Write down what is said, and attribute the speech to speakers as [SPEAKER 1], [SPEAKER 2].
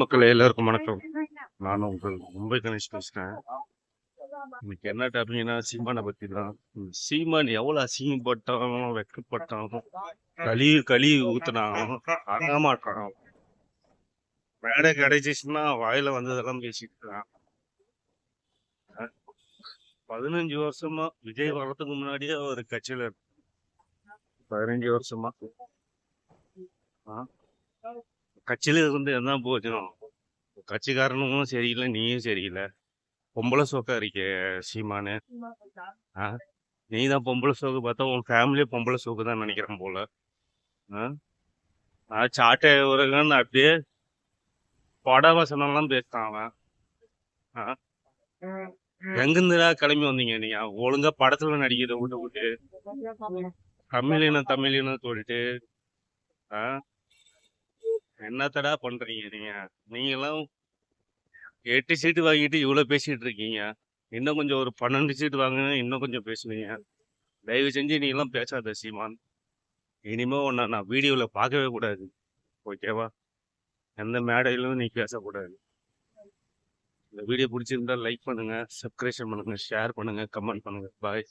[SPEAKER 1] மக்கள் எல்லாருக்கும் வணக்கம். நான் உங்கள் மும்பை கணேஷ் பேசுறேன். இன்னைக்கு என்ன டாபிக்னா சீமானை பத்தி தான். சீமான் எவ்வளவு அசிங்கப்பட்டாலும் வெட்கப்பட்டாலும் களி ஊத்துனாலும் அடங்க மாட்டான். மேடை கிடைச்சிச்சுன்னா வாயில வந்ததெல்லாம் பேசிட்டு இருக்கான். 15 வருஷமா விஜய் வர்றதுக்கு முன்னாடியே ஒரு கட்சியில 15 வருஷமா கட்சியில இருந்து என்ன போச்சுனோம். கட்சிக்காரனும் சரியில்லை, நீயும் சரியில்லை. பொம்பளை சோக்கா இருக்கே சீமானு. நீ தான் பொம்பளை சோக்கு பார்த்தா உன் ஃபேமிலியே பொம்பளை சோக்கு தான் நினைக்கிறேன் போல. சாட்டை உரகன்னு அப்படியே பட வசனம்லாம் பேசுறான் அவன். எங்கிருந்துடா கிளம்பி வந்தீங்க நீங்க? ஒழுங்கா படத்துல நடிக்கிறத விட்டு விட்டு தமிழினம் சொல்லிட்டு என்னத்தடா பண்றீங்க நீங்க? நீங்கெல்லாம் 8 சீட்டு வாங்கிட்டு இவ்வளவு பேசிட்டு இருக்கீங்க. இன்னும் கொஞ்சம் ஒரு 12 சீட்டு வாங்கினா இன்னும் கொஞ்சம் பேசுவீங்க. தயவு செஞ்சு நீ எல்லாம் பேசாத சீமான். இனிமே உன்னை நான் வீடியோல பார்க்கவே கூடாது, ஓகேவா? எந்த மேடையிலும் நீ பேசக்கூடாது. இந்த வீடியோ பிடிச்சிருந்தா லைக் பண்ணுங்க, சப்ஸ்கிரைப் பண்ணுங்க, ஷேர் பண்ணுங்க, கமெண்ட் பண்ணுங்க. பாய்.